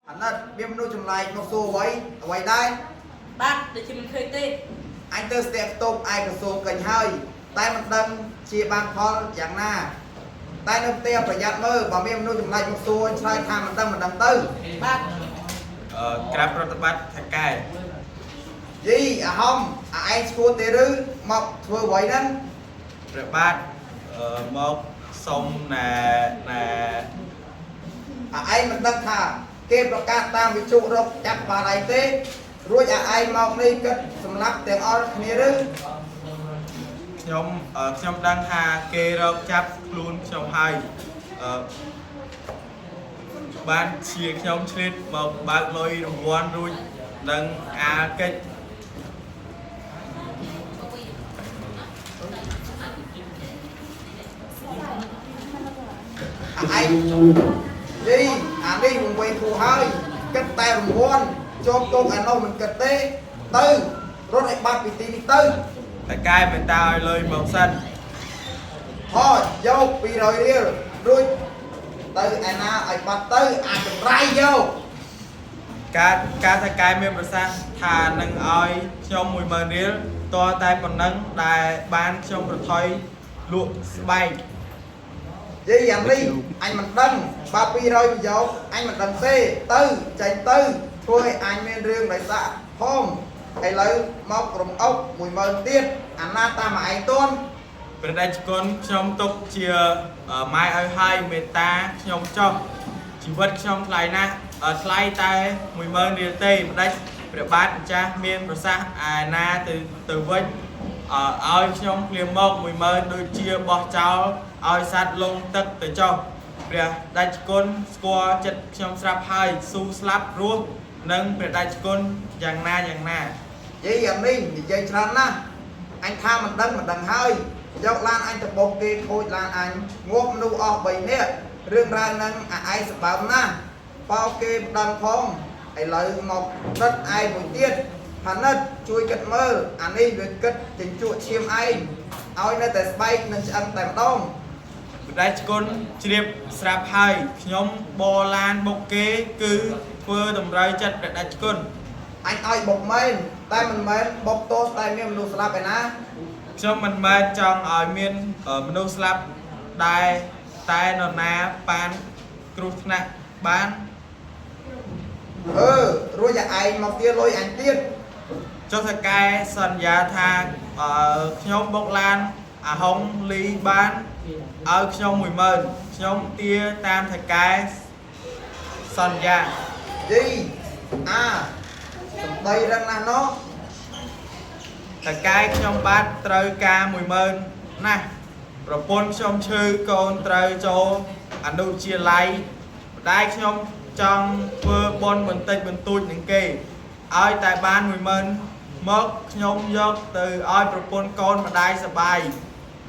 anh ơi biết nuôi chùm lại một số vậy đây bác để cho mình khơi tê anh tư step tôm ai có số cảnh hơi tay mặt đâm chia ban phó dạng na tay nâng tiêu phải giặt mơ và biết nuôi chùm lại một số anh trai tham mặt đâm tư bác grab rốt bát thay cài gì à không à anh school tê rư mọc vừa vậy nên rốt bát một sông nè à anh mặt đâm thà kêประกาศตามวิจุรบจับปลาไหลเต้รู้จะไอ้มองนี่ก็สำลักแต่ออนี่หรือ ខ្ញុំដឹងថាគេរកចាប់ខ្លួនខ្ញុំហើយបានជាខ្ញុំឆ្លៀតមកបើកលុយរង្វាន់រួចនឹងអាកិច្ច anh đi à đi vùng quay phù hơi cách tay vùng quan cho công anh đâu mình cật tê tư rồi lại bắt bị tí tư តែកាយមិនតើឲ្យលុយមកសិន thôi vô bị rồi đi rồi tư anh na ai bắt tư à cầm rai vô ការថាកាយមានប្រសាសន៍ថានឹងឲ្យខ្ញុំ 10000 រៀលតតែប៉ុណ្ណឹងដែលបានខ្ញុំប្រថុយលក់ស្បែក gì anh đi anh mình đâm ba pi rồi vô anh mình đâm tê tư chạy tư thôi anh men riêng lại dạ hôm ai lấy móc rồng ốc mùi mờ tiết anh na ta mà anh tôn ព្រះតេជគុណខ្ញុំទុកជាម៉ែឲ្យហើយមេត្តាខ្ញុំចុះជីវិតខ្ញុំថ្លៃណាស់ថ្លៃតែ 10000 រៀលទេម្ដេចព្រះបាទម្ចាស់មានប្រសាសន៍ឯណាទៅវិញឲ្យខ្ញុំភ្លាមមក 10000 ដូចជាបោះចោលឲ្យសត្វលងទឹកទៅចុះព្រះតេជគុណស្គាល់ចិត្តខ្ញុំស្រាប់ហើយស៊ូស្លាប់រស់នឹងព្រះតេជគុណយ៉ាងណា gì anh đi thì chơi trần á anh tha mình đâm hơi dọc lan anh tập bột kia thôi lan anh ngốc nu ọp bầy nè riêng ra nâng à ai sẽ bảo na bao kê đâm phong ai lấy một đất ai buổi tiết hắn ất chui cất mơ anh đi việc cất tình chuột chiêm ai ôi nơi tại bay nên sẽ ăn tại đông ព្រះតេជគុណជ្រាបស្រាប់ហើយខ្ញុំបរឡានបុកគេគឺធ្វើតម្រូវចិត្តព្រះតេជគុណ anh ơi bột men tay mình men bột tô tay miếng mình slap này na ខ្ញុំមិនមែនចង់ឲ្យមានមនុស្សស្លាប់ដែលតែនរណាបានគ្រោះថ្នាក់បាន rồi giờ ai một tia lôi anh tiết ចុះថកែសន្យាថាខ្ញុំបុកឡានអាហុងលីបានឲ្យខ្ញុំ 10000 ខ្ញុំទាតាមថកែសន្យា gì à đây rằng là nó ថកែខ្ញុំបាទត្រូវការ 10000 ណាស់ប្រពន្ធខ្ញុំឈឺកូនត្រូវចូលអនុជាល័យម្ដាយខ្ញុំចង់ធ្វើបុណ្យបន្តិចបន្តួចនឹងគេឲ្យតែបាន 10000 មកខ្ញុំយកទៅឲ្យប្រពន្ធកូនម្ដាយសប្បាយ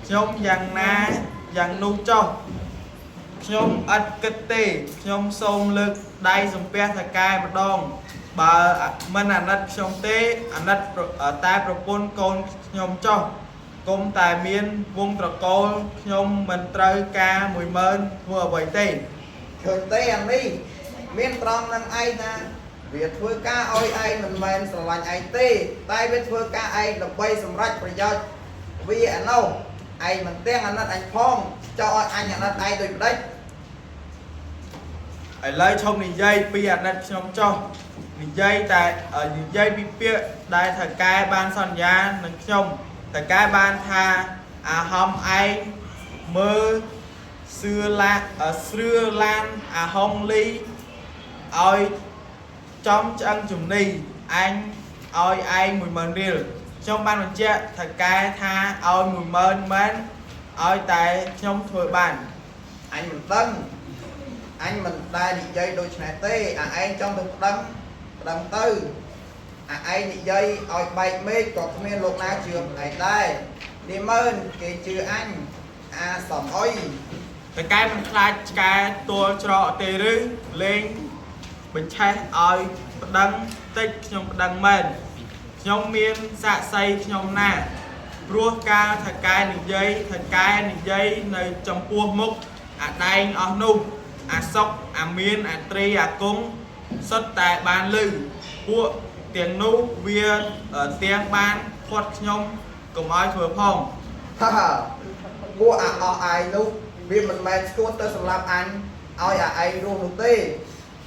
ខ្ញុំយ៉ាងណាយ៉ាងនោះចុះខ្ញុំអត់គិតទេខ្ញុំសូមលើកដៃសំពះថកែម្ដងបើមិនអាណិតខ្ញុំទេអាណិតតែប្រពន្ធកូនខ្ញុំចុះគុំតែមានវងត្រកូលខ្ញុំមិនត្រូវការ 10000 ធ្វើអ្វីទេ thường tê anh đi miên tròn năng ai na việc thưa ca ôi ai mình men sờ lạnh ai tê tay biết thưa ca ai đập bay sầm rách phải do vì anh đâu ai mình tên anh phong cho anh ai tôi đấy ឥឡូវឈប់និយាយពីអាណិតខ្ញុំចុះនិយាយតែនិយាយពីពាក្យដែលថកែបានសន្យានឹងខ្ញុំថកែបានថាអាហំឯងមើលសឿឡានអាហុងលីឲ្យចំឆ្អឹងជំនីអញឲ្យឯង 10000 រៀលខ្ញុំបានបញ្ជាក់ថកែថាឲ្យ 10000 មែនឲ្យតែខ្ញុំធ្វើបាន anh mình đai đi dây đôi này tê à anh trong thực đâm tư à anh đi dây ôi bay mê có miên lục na trường này đây đi mơn kì chữ anh à sỏm ôi តែកែមិនខ្លាចឆ្កែទួលច្រកទេឬលេងបញ្ឆេះឲ្យប្តឹងតិចខ្ញុំប្តឹងមែនខ្ញុំមានសាក់សីខ្ញុំណាព្រោះការថកែនិយាយនៅចំពោះមុខអាដែងអស់នោះ អាសុកអាមានអាត្រីអាគង់ សុទ្ធតែបានលឺពួកទាំងនោះវាទាំងបានខាត់ខ្ញុំកុំឲ្យធ្វើផង ហាហាពួកអស់ឯងនោះវាមិនមែនស្គួតទៅសម្រាប់អញឲ្យឯងរស់នោះទេ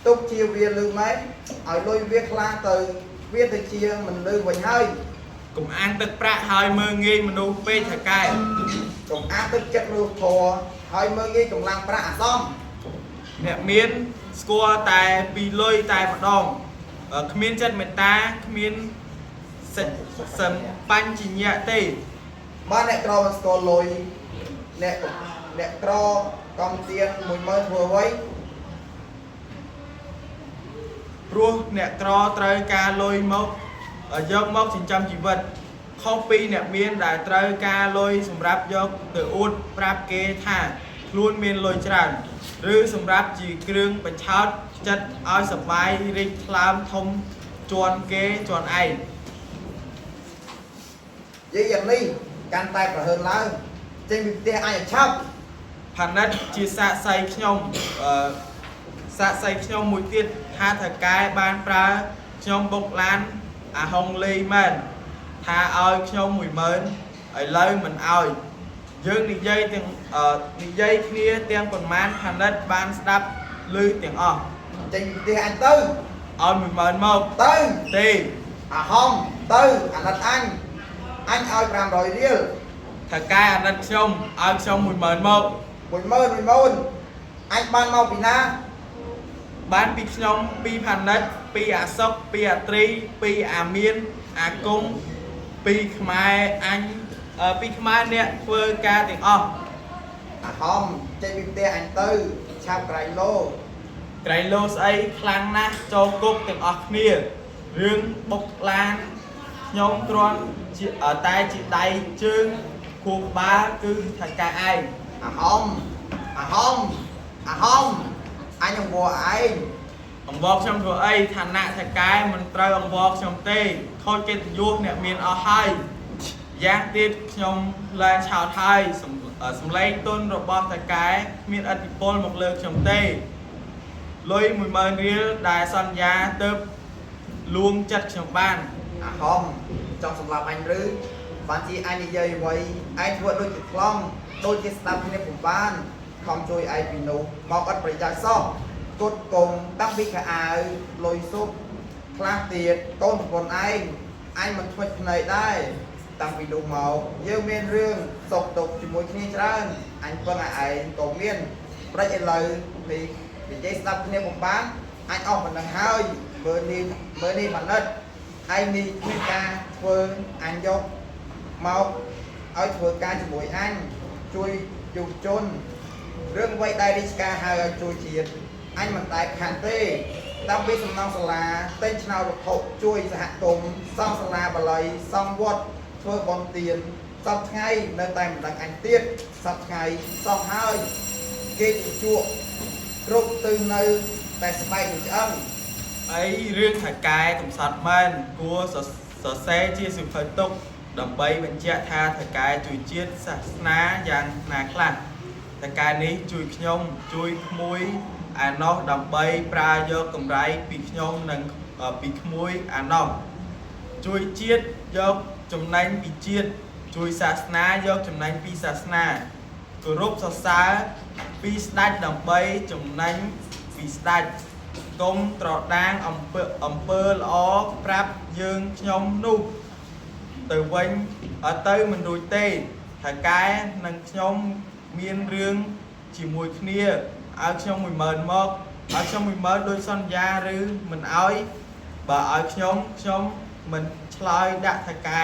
ទុកជាវាលឺមែនឲ្យលុយវាខ្លាំងទៅវាទៅជាមិនលឺវិញហើយក ុំអាងទឹកប្រាក់ហើយមើងងាយមនុស្សពេកថៅកែ កុំអាទឹកចិត្តមនុស្សធរហើយមើងងាយកម្លាំងប្រាក់អាសម អ្នកមានស្គាល់តែពីលុយតែម្ដងគ្មានចិត្តមេត្តាគ្មានសិទ្ធសម្បញ្ញៈទេ បានអ្នកក្រមិនស្គាល់លុយអ្នកក្រកំទៀន10000ធ្វើអ្វី ព្រោះអ្នកក្រត្រូវការលុយមកយកមកចិញ្ចឹមជីវិតខុសពីអ្នកមានដែលត្រូវការលុយសម្រាប់យកទៅអួតប្រាប់គេថាខ្លួនមានលុយច្រើនឬសម្រាប់ជាគ្រឿងបញ្ឆោតចិត្តឲ្យសប្បាយរីកថ្លើមធំជាន់គេជាន់ឯង និយាយយ៉ាងនេះកាន់តែប្រហើនឡើងចេញពីផ្ទះអញឲ្យឆាប់ ផានិតជាសាកសីខ្ញុំសាកសីខ្ញុំមួយទៀតថាថៅកែបានប្រើខ្ញុំបុកឡានអាហុងលេមែនថាឲ្យខ្ញុំ10000ឥឡូវមិនឲ្យយើងនិយាយទាំងនិយាយគ្នាទាំងប៉ុន្មានផានិតបានស្ដាប់ឮទាំងអស់ ចេញពីផ្ទះអញទៅ ឲ្យ10000មក ទៅ ទេ អាហំទៅអាណិតអញឲ្យ500រៀល ថៅកែអាណិតខ្ញុំឲ្យខ្ញុំ10000មក 10000អញបានមកពីណា បានពីខ្ញុំពីផានិតពីអាសុកពីអាត្រីពីអាមានអាគង់ពីខ្មែរអញពីខ្មែរអ្នកធ្វើការទាំងអស់ អាហំចេញពីផ្ទះអញទៅឆាប់ក្រៃឡូ ក្រៃឡូស្អីខ្លាំងណាស់ចូលគុកទាំងអស់គ្នារឿងបុកឡានខ្ញុំគ្រាន់ជាតែជាដៃជើងគូក្បាលគឺថៅកែឯង អាហំអញអង្វរឯង អង្វរខ្ញុំធ្វើអីឋានៈថៅកែមិនត្រូវអង្វរខ្ញុំទេខូចកិត្តិយសអ្នកមានអស់ហើយយ៉ាងទៀតខ្ញុំឡើងឆោតហើយសម្លេងទុនរបស់ថៅកែមានឥទ្ធិពលមកលើខ្ញុំទេលុយ10000រៀលដែលសន្យាទៅលួងចិត្តខ្ញុំបាន អាហំចង់សម្លាប់អញឬបានជាអញនិយាយអ្វីឯងធ្វើដូចជាខ្លងដូចជាស្ដាប់គ្នាពុំបានខំជួយឯងពីនោះមកអត់ប្រយោជន៍សោះគត់កងតាំងពីខោអាវលុយសុបខ្លះទៀតកូនប្រពន្ធឯងអញមិនខ្វិចភ្នែកដែរតាំងពីនោះមកយើងមានរឿងសុខទុក្ខជាមួយគ្នាច្រើនអញពឹងឲ្យឯងក៏មានប្រេចឥឡូវនេះនិយាយស្ដាប់គ្នាពុំបានអញអស់ប៉ុណ្ណឹងហើយមើលនេះបណ្ឌិតឯងនេះមានការធ្វើអញយកមកឲ្យធ្វើការជាមួយអញជួយយុវជនរឿងអ្វីដែលរាជការហៅឲ្យជួយជាតិអញមិនដែលខានទេតាំងពីសំណង់សាលាទិញឆ្នោតវត្ថុជួយសហគមន៍សង់សាលាបាលីសង់វត្តធ្វើបុណ្យទានសពថ្ងៃនៅតែមិនដឹងអញទៀតសពថ្ងៃសោះហើយគេជក់គ្រប់ទៅនៅតែស្បែកនឹងឆ្អឹង អីរឿងថៅកែកំសត់មែនគួរសរសេរជាសិភៅទុកដើម្បីបញ្ជាក់ថាថៅកែជួយជាតិសាសនាយ៉ាងណាខ្លះថៅកែនេះជួយខ្ញុំជួយក្មួយអាណោះដើម្បីប្រើយកកម្រៃពីខ្ញុំនិងពីក្មួយអាណោះជួយជាតិយកចំណេញពីជាតិជួយសាសនាយកចំណេញពីសាសនាគោរពសរសើរពីស្ដេចដើម្បីចំណេញពីស្ដេច កុំត្រដាងអំពើល្អប្រាប់យើងខ្ញុំនោះទៅវិញទៅមិនរួចទេថៅកែនិងខ្ញុំមានរឿងជាមួយគ្នាឲ្យខ្ញុំ10000មកឲ្យខ្ញុំ10000ដូចសន្យាឬមិនឲ្យបើឲ្យខ្ញុំមិនឆ្លើយដាក់ថៅកែ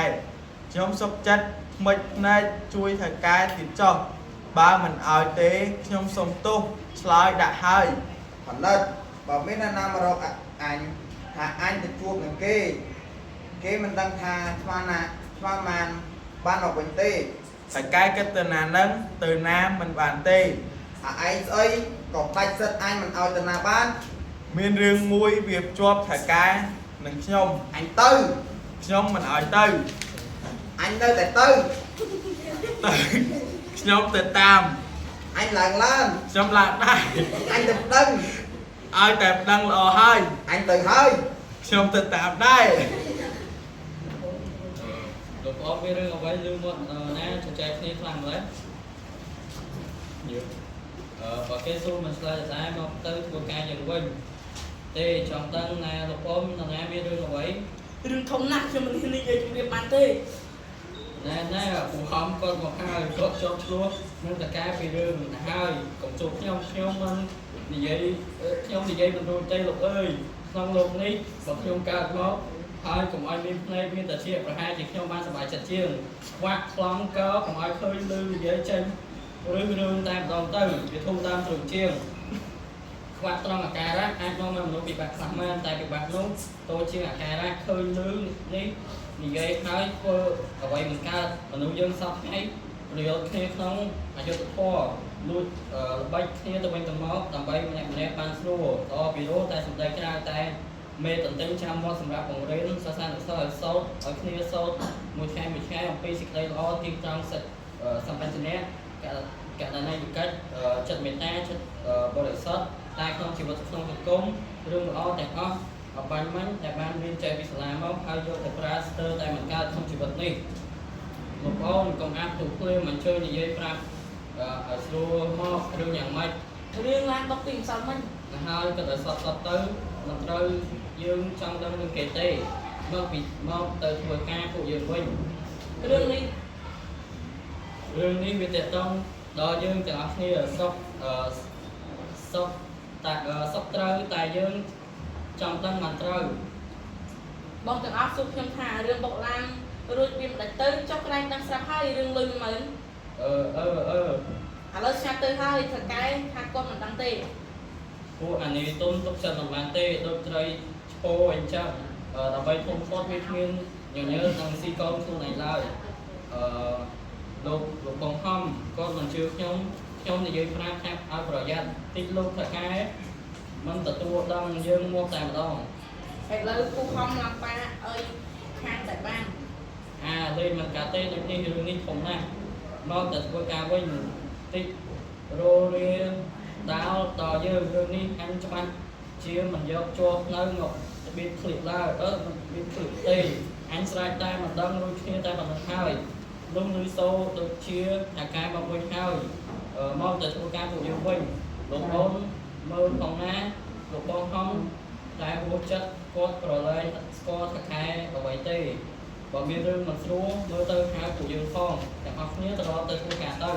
ខ្ញុំសុខចិត្តថ្មិចភ្នែកជួយថៅកែទៀតចុះបើមិនឲ្យទេខ្ញុំសុំទោសឆ្លើយដាក់ហើយ បណ្ឌិតបើមានអ្នកណាមករកអញថាអញទៅជួបនឹងគេមិនដឹងថាស្មានណាស្មានបានមកវិញទេ ថៅកែគិតទៅណានឹងទៅណាមិនបានទេ ឯងស្អីក៏ផ្ដាច់សិទ្ធអញមិនឲ្យទៅណាបាន មានរឿងមួយវាភ្ជាប់ថៅកែនិងខ្ញុំ អញទៅ ខ្ញុំមិនឲ្យទៅ អញនៅតែទៅ ខ្ញុំទៅតាម អញឡើង ខ្ញុំឡើងដែរ អញទៅដឹង ខ ai tạm đăng lò hai anh từ hơi trong tự tạm đây លោកអត់មានរឿងអ្វីលឺមកណាចែកគ្នាខ្លាំងម្ល៉េះយល់បើគេសួរមិនឆ្លើយដែរមកទៅធ្វើការយ៉ាងវិញទេចង់ដឹងណាលោកអ៊ំនរណាមានរឿងអ្វី រឿងធំណាស់ខ្ញុំមិនហ៊ាននិយាយជម្រាបបានទេ ណែពូហំគាត់មកហើយគាត់ជាប់ឆ្លោះនឹងតកែពីរឿងទៅហើយកុំជួបខ្ញុំមិននិយាយខ្ញុំនិយាយមិនរួចទេលោកអើយក្នុងលោកនេះបើខ្ញុំកើតមកហើយកុំឲ្យមានភ្នែកមានតែជាប្រហែលជាខ្ញុំបានសប្បាយចិត្តជាងខ្វាក់ខ្លងកកុំឲ្យឃើញលឺនិយាយចេញរឿងតែម្ដងទៅវាធំតាមទ្រង់ជាងខ្វាក់ត្រង់អាការៈអាចនាំឲ្យមនុស្សពិបាកខ្លះមែនតែពិបាកនោះតូចជាងអាការៈឃើញលឺនេះនិយាយហើយធ្វើអ្វីមិនកើតមនុស្សយើងសពថ្ងៃប្រយោជន៍គ្នាក្នុងអយុធធម៌លួចល្បិចគ្នាទៅវិញទៅមកដើម្បីម្នាក់បានស្រួលល្អពីរោះតែសម្ដែងក្រៅតែមេតន្ទិញចាំមកសម្រាប់បង្រៀនសាសនានុសិស្សឲ្យសូត្រឲ្យគ្នាសូត្រមួយថ្ងៃអំពីសេចក្តីល្អទីត្រង់សិទ្ធសម្បជញ្ញៈកណ្ដាលនៃវិកិច្ចចិត្តមេត្តាចិត្តបរិសុទ្ធតែក្នុងជីវិតក្នុងសង្គមរឿងល្អទាំងអស់អបាញ់មិញតែបានរៀនចេះពីសាលាមកហើយយកទៅប្រើស្ទើរតែមិនកើតក្នុងជីវិតនេះលោកអូនកុំអាប់ទូភ្លាមមិនជួយនិយាយប្រាប់ឲ្យស្រួលមករឿងយ៉ាងម៉េច រឿងឡានបុកពីម្សិលមិញ ទៅហើយក៏ទៅសតទៅមិនត្រូវយើងចង់ដឹងនឹងគេទេមកទៅធ្វើការពួកយើងវិញ រឿងនេះ វាតកតងដល់យើងទាំងអស់គ្នាសុខត្រូវតែយើងចង់ដឹងមិនត្រូវ បងទាំងអស់សួរខ្ញុំថារឿងបុកឡានរួចវាមិនដាច់ទៅចុះក្រែងដឹងស្រាប់ហើយរឿងលុយ10000 ឥឡូវ ឥឡូវស្ងាត់ទៅហើយថៅកែថាគាត់មិនដឹងទេ ពួកអានេះទុំទុកចិត្តមិនបានទេដូចត្រីឆ្ពោអញ្ចឹងដើម្បីធំធាត់វាគ្មានញញើនឹងស៊ីកូនខ្លួនឯងឡើយលោកបងហំគាត់មិនជឿខ្ញុំនិយាយប្រាប់ថាឲ្យប្រយ័ត្នតិចលោកថៅកែមិនទទួលដឹងយើងមកតែម្ដង ឥឡូវពូខំឡើងប៉ាឲ្យខាងតែបាន លេងមិនកាទេដូចនេះរឿងនេះធំណាស់មកតែធ្វើការវិញតិចរោរាដាល់ដល់យើងរឿងនេះអញច្បាស់ជាមិនយកជាប់នៅមករបៀបឃ្លៀបឡើយរបៀបឃ្លៀបទេអញស្រែកតែមិនដឹងរួចគ្នាតែប៉ុណ្ណឹងហើយលំលុយសូដូចជាអាការមកវិញហើយមកតែធ្វើការពួកយើងវិញលោកអូនមើលផងណាលោកបងហំតែហួសចិត្តគាត់ប្រឡែងស្គាល់ថាខែអ្វីទេបើមានរឿងមិនស្រួលមើលទៅហៅពួកយើងផងទាំងអស់គ្នាត្រឡប់ទៅធ្វើការទៅ